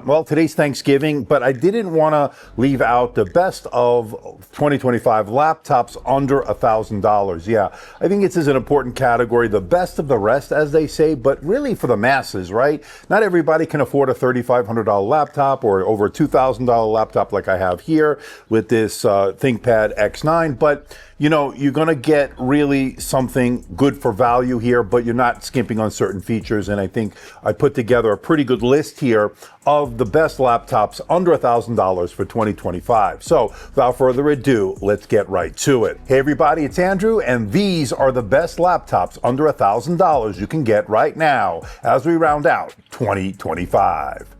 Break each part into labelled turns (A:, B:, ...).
A: Well, today's Thanksgiving, but I didn't want to leave out the best of 2025 laptops under $1,000. Yeah, I think this is an important category, the best of the rest, as they say, but really for the masses, right? Not everybody can afford a $3,500 laptop or over a $2,000 laptop like I have here with this ThinkPad X9, but you know, you're going to get really something good for value here, but you're not skimping on certain features. And I think I put together a pretty good list here of the best laptops under $1,000 for 2025. So without further ado, let's get right to it. Hey everybody, it's Andrew, and these are the best laptops under $1,000 you can get right now as we round out 2025.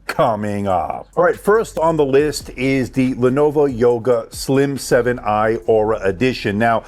A: Coming up. All right, first on the list is the Lenovo Yoga Slim 7i Aura Edition. Now,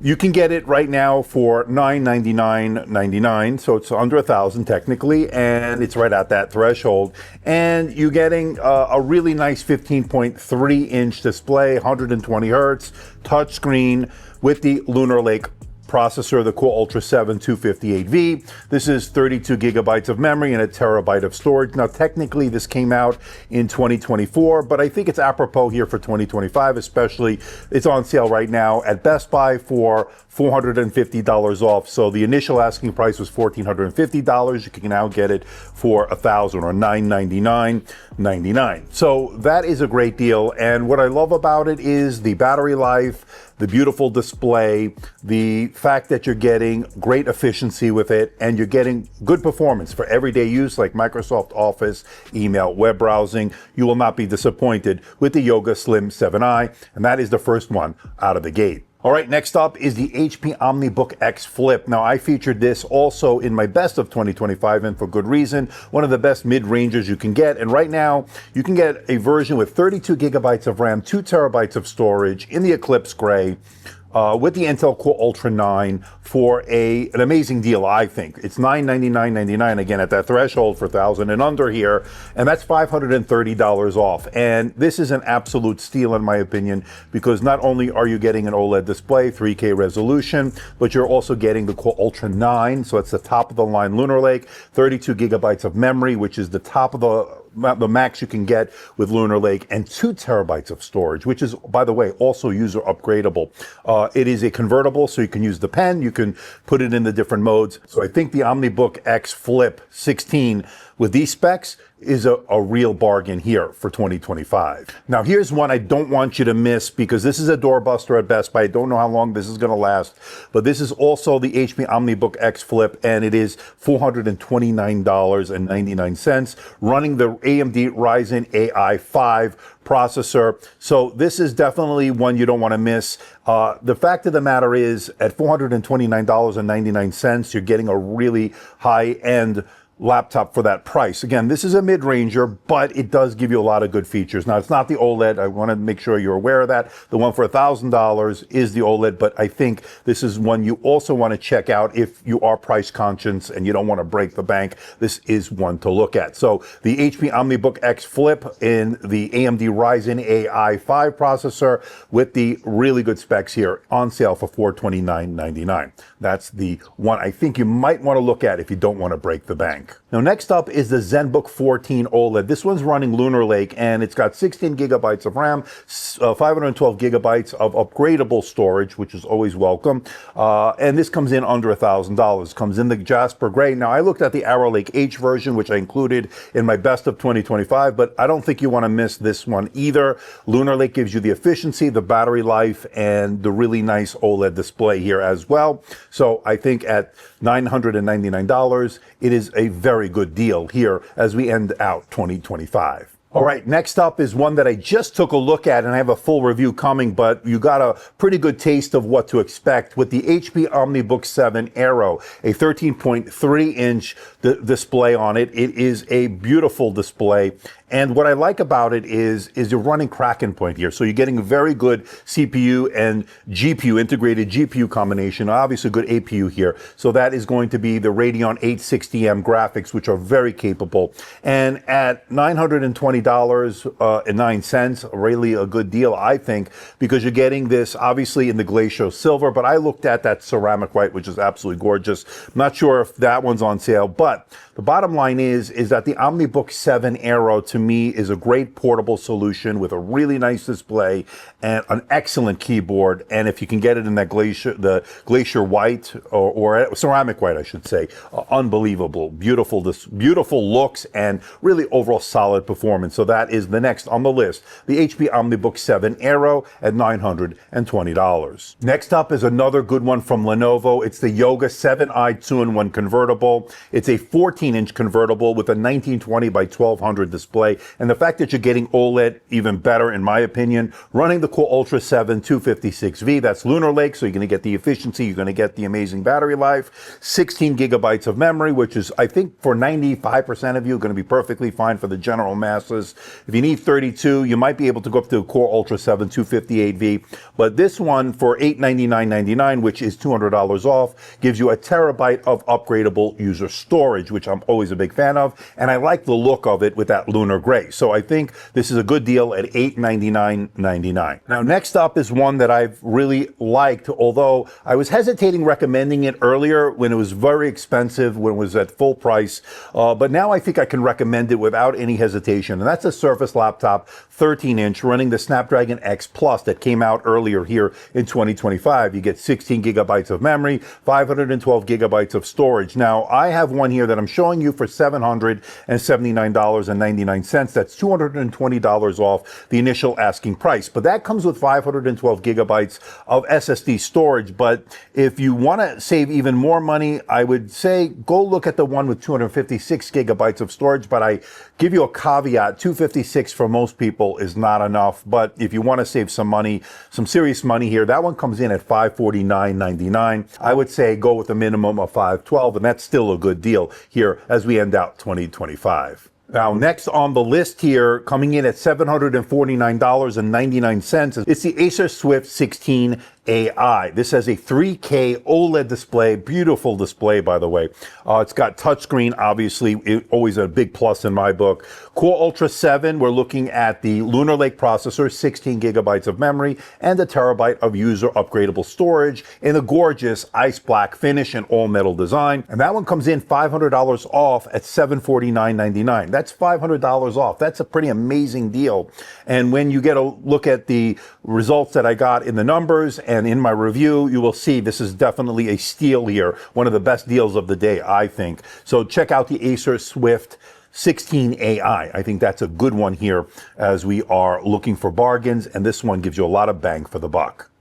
A: you can get it right now for $999.99, so it's under $1,000 technically, and it's right at that threshold. And you're getting a really nice 15.3-inch display, 120 hertz, touchscreen with the Lunar Lake processor, the Core Ultra 7 258V. This is 32 gigabytes of memory and a terabyte of storage. Now, technically, this came out in 2024, but I think it's apropos here for 2025, especially it's on sale right now at Best Buy for $450 off. So the initial asking price was $1,450. You can now get it for $1,000 or $999.99. So that is a great deal. And what I love about it is the battery life, the beautiful display, the fact that you're getting great efficiency with it, and you're getting good performance for everyday use like Microsoft Office, email, web browsing. You will not be disappointed with the Yoga Slim 7i, and that is the first one out of the gate. All right, next up is the HP OmniBook X Flip. Now, I featured this also in my best of 2025, and for good reason. One of the best mid-rangers you can get. And right now, you can get a version with 32 gigabytes of RAM, 2 terabytes of storage in the Eclipse Gray, with the Intel Core Ultra 9 for an amazing deal, I think. It's $999.99, again, at that threshold for $1,000 and under here, and that's $530 off. And this is an absolute steal, in my opinion, because not only are you getting an OLED display, 3K resolution, but you're also getting the Core Ultra 9, so it's the top of the line Lunar Lake, 32 gigabytes of memory, which is the top of the max you can get with Lunar Lake, and 2 terabytes of storage, which is, by the way, also user upgradable. It is a convertible, so you can use the pen, you can put it in the different modes. So I think the OmniBook X Flip 16 with these specs is a real bargain here for 2025. Now, here's one I don't want you to miss because this is a doorbuster at Best Buy. I don't know how long this is going to last, but this is also the HP OmniBook X Flip, and it is $429.99, running the AMD Ryzen AI 5 processor. So this is definitely one you don't want to miss. The fact of the matter is, at $429.99, you're getting a really high-end laptop for that price. Again, this is a mid-ranger, but it does give you a lot of good features. Now, it's not the OLED. I want to make sure you're aware of that. The one for $1,000 is the OLED, but I think this is one you also want to check out if you are price conscious and you don't want to break the bank. This is one to look at. So the HP OmniBook X Flip in the AMD Ryzen AI 5 processor with the really good specs here on sale for $429.99. That's the one I think you might want to look at if you don't want to break the bank. Now, next up is the Zenbook 14 OLED. This one's running Lunar Lake, and it's got 16 gigabytes of RAM, 512 gigabytes of upgradable storage, which is always welcome. And this comes in under $1,000. Comes in the Jasper Gray. Now, I looked at the Arrow Lake H version, which I included in my best of 2025, but I don't think you want to miss this one either. Lunar Lake gives you the efficiency, the battery life, and the really nice OLED display here as well. So I think at $999, it is a very good deal here as we end out 2025. All right, next up is one that I just took a look at, and I have a full review coming, but you got a pretty good taste of what to expect with the HP OmniBook 7 Aero, a 13.3-inch display on it. It is a beautiful display. And what I like about it is you're running Kraken Point here. So you're getting a very good CPU and GPU, integrated GPU combination, obviously a good APU here. So that is going to be the Radeon 860M graphics, which are very capable. And at $920.09, really a good deal, I think, because you're getting this obviously in the Glacier Silver, but I looked at that ceramic white, which is absolutely gorgeous. I'm not sure if that one's on sale, but the bottom line is that the OmniBook 7 Aero, to to me is a great portable solution with a really nice display and an excellent keyboard. And if you can get it in that the glacier white or ceramic white, I should say, unbelievable, beautiful looks and really overall solid performance. So that is the next on the list, the HP OmniBook 7 Aero at $920. Next up is another good one from Lenovo. It's the Yoga 7i 2-in-1 convertible. It's a 14-inch convertible with a 1920 by 1200 display. And the fact that you're getting OLED, even better in my opinion, running the Core Ultra 7 256V, that's Lunar Lake, so you're going to get the efficiency, you're going to get the amazing battery life, 16 gigabytes of memory, which is, I think, for 95% of you, going to be perfectly fine for the general masses. If you need 32, you might be able to go up to Core Ultra 7 258V, but this one for $899.99, which is $200 off, gives you a terabyte of upgradable user storage, which I'm always a big fan of, and I like the look of it with that lunar gray. So I think this is a good deal at $899.99. Now, next up is one that I've really liked, although I was hesitating recommending it earlier when it was very expensive, when it was at full price, but now I think I can recommend it without any hesitation, and that's a Surface laptop, 13-inch, running the Snapdragon X Plus that came out earlier here in 2025. You get 16 gigabytes of memory, 512 gigabytes of storage. Now, I have one here that I'm showing you for $779.99. That's $220 off the initial asking price, but that comes with 512 gigabytes of SSD storage. But if you want to save even more money, I would say go look at the one with 256 gigabytes of storage, but I give you a caveat, 256 for most people is not enough. But if you want to save some money, some serious money here, that one comes in at $549.99. I would say go with a minimum of $512, and that's still a good deal here as we end out 2025. Now, next on the list here, coming in at $749.99, it's the Acer Swift 16 AI. This has a 3K OLED display, beautiful display, by the way. It's got touchscreen, obviously, always a big plus in my book. Core Ultra 7, we're looking at the Lunar Lake processor, 16 gigabytes of memory, and a terabyte of user upgradable storage in a gorgeous ice black finish and all metal design. And that one comes in $500 off at $749.99. That's $500 off. That's a pretty amazing deal. And when you get a look at the results that I got in the numbers and in my review, you will see this is definitely a steal here. One of the best deals of the day, I think. So check out the Acer Swift 16 AI. I think that's a good one here as we are looking for bargains, and this one gives you a lot of bang for the buck.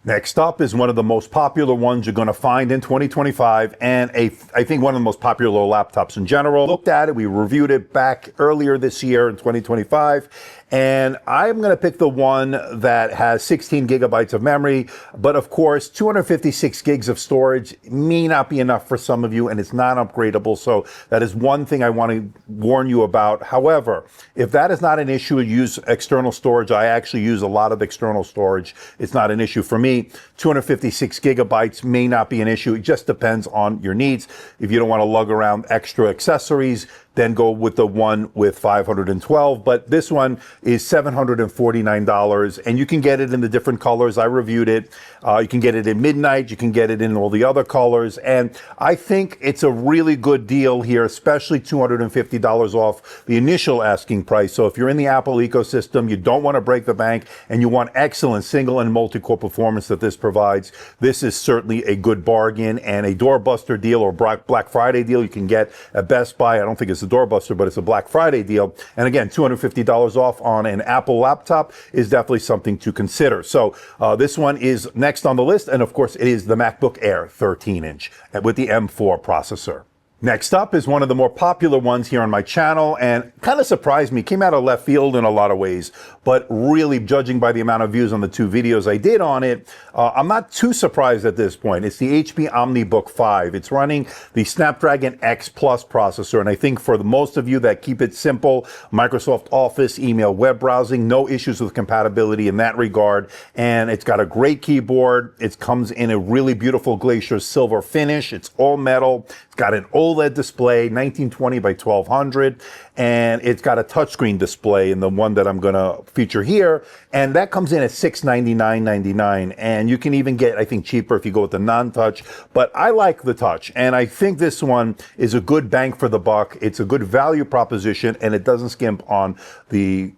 A: Next up is one of the most popular ones you're going to find in 2025, and I think one of the most popular laptops in general. Looked at it, we reviewed it back earlier this year in 2025, and I'm going to pick the one that has 16 gigabytes of memory, but of course 256 gigs of storage may not be enough for some of you, and it's not upgradable, so that is one thing I want to warn you about. However, if that is not an issue, use external storage. I actually use a lot of external storage. It's not an issue for me. 256 gigabytes may not be an issue. It just depends on your needs. If you don't want to lug around extra accessories, then go with the one with 512. But this one is $749, and you can get it in the different colors. I reviewed it. You can get it in midnight. You can get it in all the other colors. And I think it's a really good deal here, especially $250 off the initial asking price. So if you're in the Apple ecosystem, you don't want to break the bank, and you want excellent single and multi-core performance that this provides, this is certainly a good bargain and a doorbuster deal or Black Friday deal you can get at Best Buy. I don't think it's a doorbuster, but it's a Black Friday deal. And again, $250 off on an Apple laptop is definitely something to consider. So this one is next on the list. And of course, it is the MacBook Air 13-inch with the M4 processor. Next up is one of the more popular ones here on my channel, and kind of surprised me, came out of left field in a lot of ways, but really, judging by the amount of views on the two videos I did on it, I'm not too surprised at this point. It's the HP OmniBook 5. It's running the Snapdragon X Plus processor, and I think for the most of you that keep it simple, Microsoft Office, email, web browsing, no issues with compatibility in that regard, and it's got a great keyboard. It comes in a really beautiful glacier silver finish. It's all metal, It's got an OLED display, 1920 by 1200, and it's got a touchscreen display in the one that I'm going to feature here, and that comes in at $699.99, and you can even get, I think, cheaper if you go with the non-touch, but I like the touch, and I think this one is a good bang for the buck. It's a good value proposition, and it doesn't skimp on the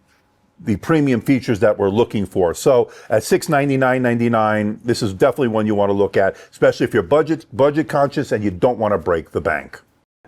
A: premium features that we're looking for. So at $699.99, this is definitely one you want to look at, especially if you're budget conscious and you don't want to break the bank.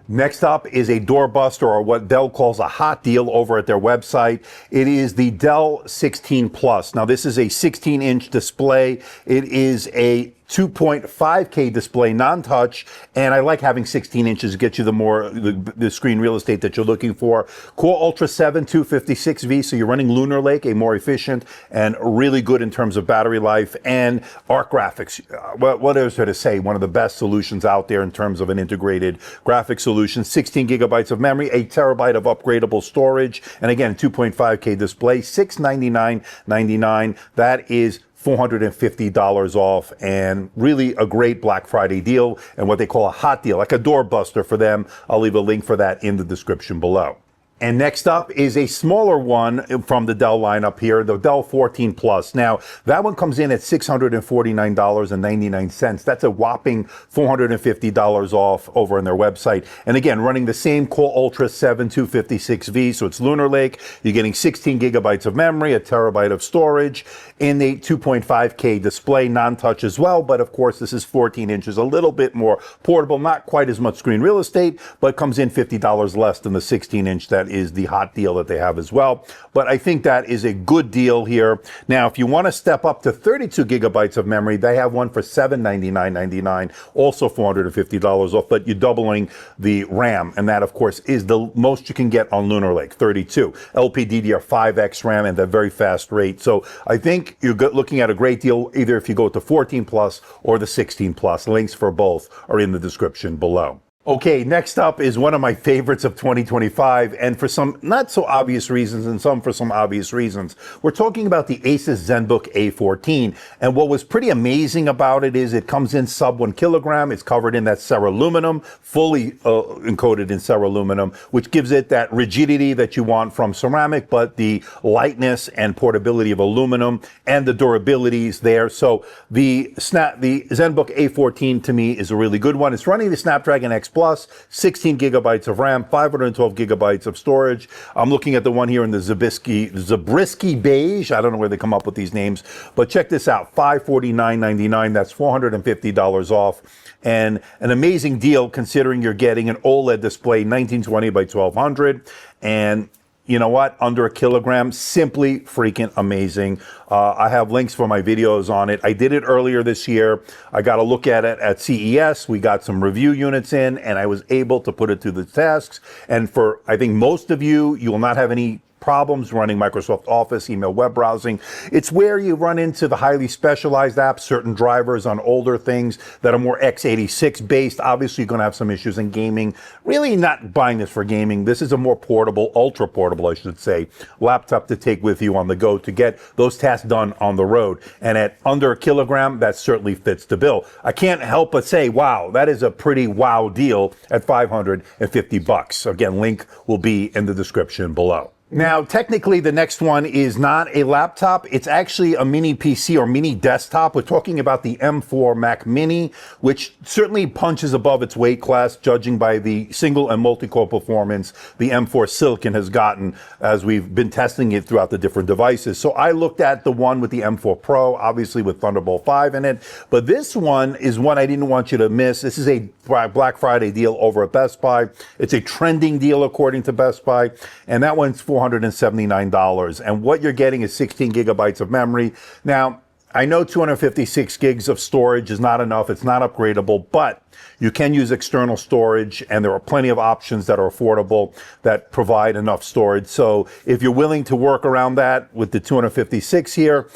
A: Next up is a doorbuster, or what Dell calls a hot deal over at their website. It is the Dell 16 Plus. Now, this is a 16-inch display. It is a 2.5K display, non-touch, and I like having 16 inches to get you the screen real estate that you're looking for. Core Ultra 7 256V, so you're running Lunar Lake, a more efficient and really good in terms of battery life, and Arc Graphics. What is there to say? One of the best solutions out there in terms of an integrated graphic solution. 16 gigabytes of memory, 1 terabyte of upgradable storage, and again, 2.5K display, $699.99. That is $450 off, and really a great Black Friday deal and what they call a hot deal, like a doorbuster for them. I'll leave a link for that in the description below. And next up is a smaller one from the Dell lineup here, the Dell 14 Plus. Now, that one comes in at $649.99. That's a whopping $450 off over on their website. And again, running the same Core Ultra 7 256V, so it's Lunar Lake. You're getting 16 gigabytes of memory, 1 terabyte of storage, and a 2.5K display, non-touch as well. But of course, this is 14 inches, a little bit more portable, not quite as much screen real estate, but comes in $50 less than the 16-inch that is the hot deal that they have as well. But I think that is a good deal here. Now, if you want to step up to 32 gigabytes of memory, they have one for $799.99, also $450 off, but you're doubling the RAM. And that, of course, is the most you can get on Lunar Lake, 32. LPDDR5X RAM and a very fast rate. So I think you're looking at a great deal, either if you go with the 14 Plus or the 16 Plus. Links for both are in the description below. Okay, next up is one of my favorites of 2025, and for some not so obvious reasons and some for some obvious reasons. We're talking about the Asus Zenbook A14, and what was pretty amazing about it is it comes in sub 1 kilogram. It's covered in that Ceraluminum, fully encoded in Ceraluminum, which gives it that rigidity that you want from ceramic, but the lightness and portability of aluminum and the durability is there. So the Zenbook A14 to me is a really good one. It's running the Snapdragon X Plus, 16 gigabytes of RAM, 512 gigabytes of storage. I'm looking at the one here in the Zabriskie beige. I don't know where they come up with these names, but check this out, $549.99. That's $450 off, and an amazing deal considering you're getting an OLED display, 1920 by 1200, and you know what? Under 1 kilogram, simply freaking amazing. I have links for my videos on it. I did it earlier this year. I got a look at it at CES. We got some review units in, and I was able to put it through the tasks. And for, I think, most of you, you will not have any problems running Microsoft Office, email, web browsing. It's where you run into the highly specialized apps, certain drivers on older things that are more x86 based. Obviously, you're going to have some issues in gaming. Really not buying this for gaming. This is a more portable, ultra portable, I should say, laptop to take with you on the go to get those tasks done on the road. And at under 1 kilogram, that certainly fits the bill. I can't help but say, wow, that is a pretty wow deal at $550. Again, link will be in the description below. Now, technically, the next one is not a laptop. It's actually a mini PC or mini desktop. We're talking about the M4 Mac Mini, which certainly punches above its weight class, judging by the single and multi-core performance the M4 Silicon has gotten as we've been testing it throughout the different devices. So I looked at the one with the M4 Pro, obviously with Thunderbolt 5 in it. But this one is one I didn't want you to miss. This is a Black Friday deal over at Best Buy. It's a trending deal according to Best Buy, and that one's $479. And what you're getting is 16 gigabytes of memory. Now, I know 256 gigs of storage is not enough. It's not upgradable, but you can use external storage, and there are plenty of options that are affordable that provide enough storage. So if you're willing to work around that with the 256 here,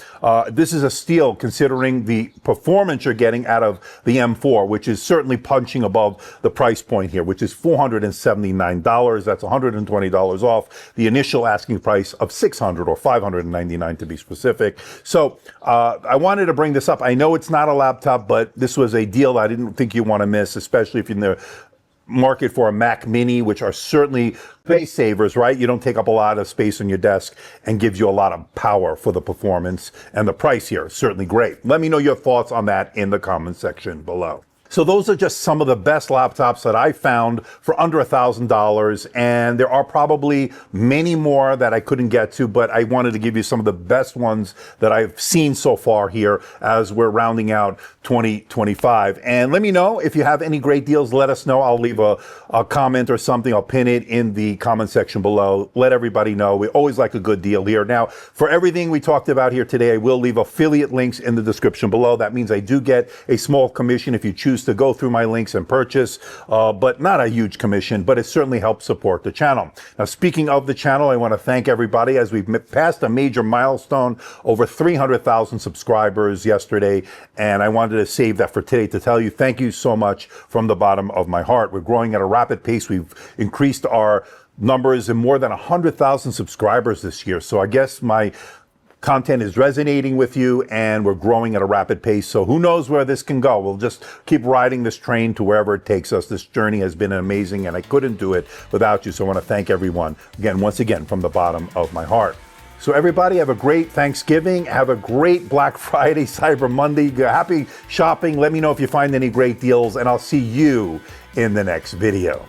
A: this is a steal considering the performance you're getting out of the M4, which is certainly punching above the price point here, which is $479. That's $120 off the initial asking price of $600 or $599 to be specific. So I wanted to bring this up. I know it's not a laptop, but this was a deal I didn't think you want to miss, especially if you're in the market for a Mac Mini, which are certainly space savers, right? You don't take up a lot of space on your desk and gives you a lot of power for the performance, and the price here is certainly great. Let me know your thoughts on that in the comment section below. So those are just some of the best laptops that I found for under $1,000, and there are probably many more that I couldn't get to, but I wanted to give you some of the best ones that I've seen so far here as we're rounding out 2025. And let me know if you have any great deals. Let us know. I'll leave a comment or something. I'll pin it in the comment section below. Let everybody know. We always like a good deal here. Now, for everything we talked about here today, I will leave affiliate links in the description below. That means I do get a small commission if you choose to go through my links and purchase, but not a huge commission, but it certainly helps support the channel. Now, speaking of the channel, I want to thank everybody as we've passed a major milestone, over 300,000 subscribers yesterday, and I wanted to save that for today to tell you thank you so much from the bottom of my heart. We're growing at a rapid pace. We've increased our numbers in more than 100,000 subscribers this year, so I guess my content is resonating with you, and we're growing at a rapid pace. So who knows where this can go? We'll just keep riding this train to wherever it takes us. This journey has been amazing, and I couldn't do it without you. So I want to thank everyone again, once again, from the bottom of my heart. So everybody have a great Thanksgiving. Have a great Black Friday, Cyber Monday. Happy shopping. Let me know if you find any great deals, and I'll see you in the next video.